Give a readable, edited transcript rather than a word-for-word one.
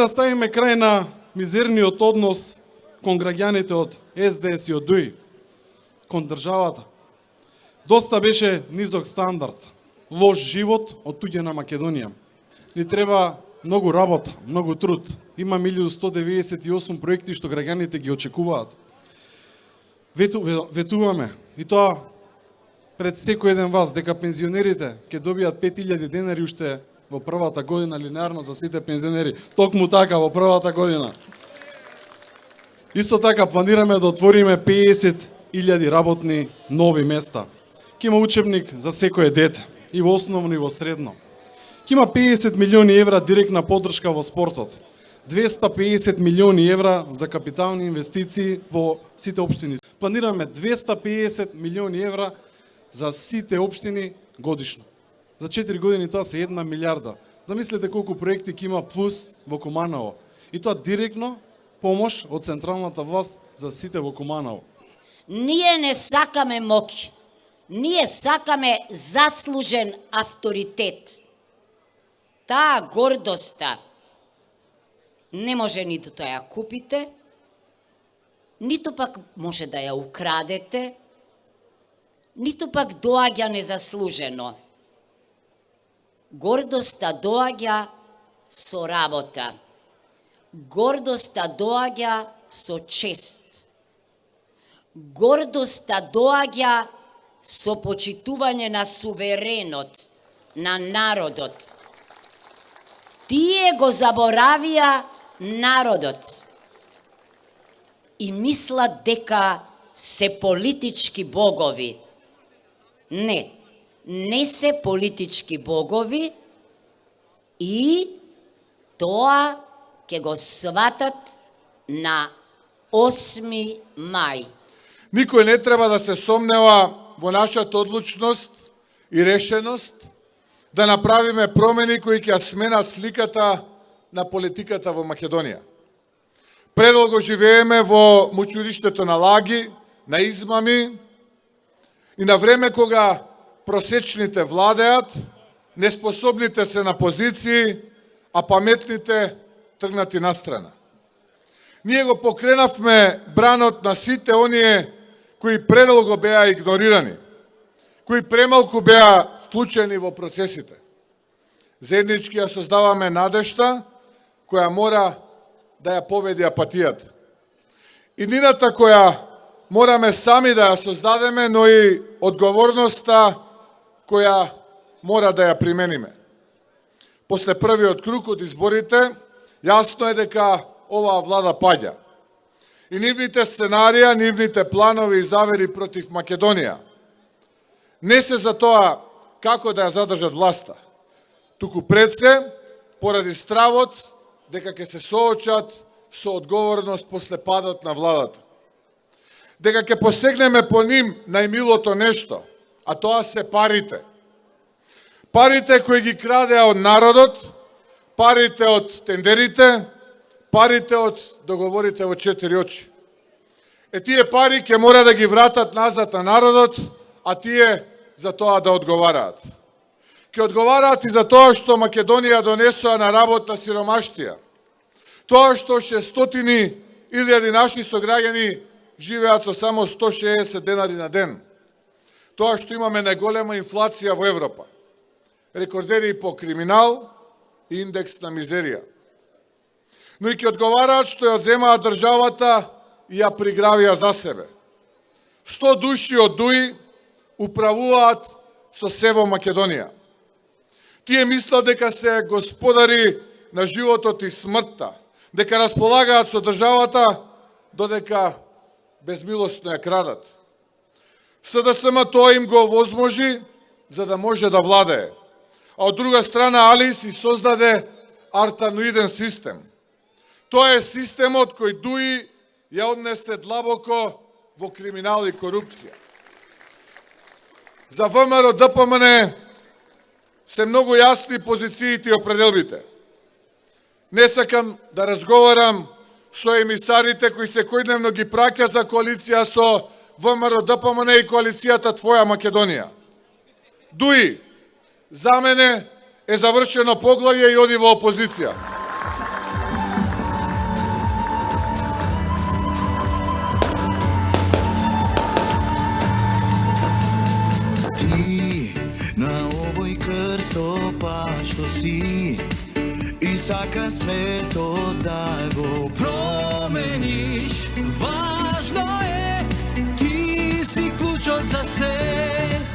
да ставиме крај на мизерниот однос кон граѓаните од СДС и од ДУИ, кон државата. Доста беше низок стандард, лош живот од туѓе на Македонија. Ни треба многу работа, многу труд. Има 1198 проекти што граѓаните ги очекуваат. Ветуваме и тоа пред секој еден вас дека пензионерите ќе добијат 5000 денари уште во првата година линеарно за сите пензионери. Токму така во првата година. Исто така планираме да отвориме 50.000 работни нови места. Ќе има учебник за секое дете, и во основно и во средно. Ќе има 50 милиони евра директна поддршка во спортот. 250 милиони евра за капитални инвестиции во сите општини. Планираме 250 милиони евра за сите општини годишно. За 4 години тоа се 1 милиарда. Замислете колку проекти ќе има плюс во Куманово. И тоа директно помош од централната власт за сите во Куманово. Ние не сакаме моќ. Ние сакаме заслужен авторитет. Таа гордоста не може ниту да ја купите, ниту пак може да ја украдете, ниту пак доаѓа незаслужено. Гордоста доаѓа со работа. Гордоста доаѓа со чест. Гордоста доаѓа со почитување на суверенот, на народот. Тие го заборавија народот и мислат дека се политички богови. Не се политички богови и тоа ќе го сватат на 8 мај. Никој не треба да се сомнева во нашата одлучност и решеност да направиме промени кои ќе сменат сликата на политиката во Македонија. Предолго живееме во мучуриштето на лаги, на измами и на време кога просечните владеат, неспособните се на позиции, а паметните тргнати настрана. Ние го покренавме бранот на сите оние кои предолго беа игнорирани, кои премалку беа вклучени во процесите. Заеднички ја создаваме надежта која мора да ја победи апатијата. И нината која мораме сами да ја создадеме, но и одговорноста која мора да ја примениме. После првиот круг од изборите, јасно е дека оваа влада паѓа. И нивните сценарија, нивните планови и завери против Македонија не се за тоа како да ја задржат власта, туку пред се поради стравот дека ќе се соочат со одговорност после падот на владата. Дека ќе посегнеме по ним најмилото нешто, а тоа се парите. Парите кои ги крадеа од народот, парите од тендерите, парите од договорите во 4 очи. Тие пари ќе мора да ги вратат назад на народот, а тие за тоа да одговараат. Ќе одговараат и за тоа што Македонија донесоа на работна сиромаштија. Тоа што 600.000 наши сограѓани живеат со само 160 денари на ден. Тоа што имаме најголема инфлација во Европа. Рекордери по криминал и индекс на мизерија. Но и ќе одговараат што ја одземаат државата и ја пригравија за себе. 100 души од ДУИ управуваат со се во Македонија. Тие мислат дека се господари на животот и смртта, дека располагаат со државата, додека безмилостно ја крадат. СДСМ тоа им го возможи за да може да владее. А од друга страна Али си создаде артаноиден систем. Тоа е системот кој ДУИ ја однесе длабоко во криминал и корупција. За ВМРО ДПМН се многу јасни позициите и определбите. Не сакам да разговарам со емисарите кои секојдневно ги праќаат за коалиција со ВМРО ДПМН и коалицијата Твоја Македонија. ДУИ за мене е завршено поглавје и оди во опозиција. исто па што си и сакаш свето да го промениш. Важно е, ти си клучот за се.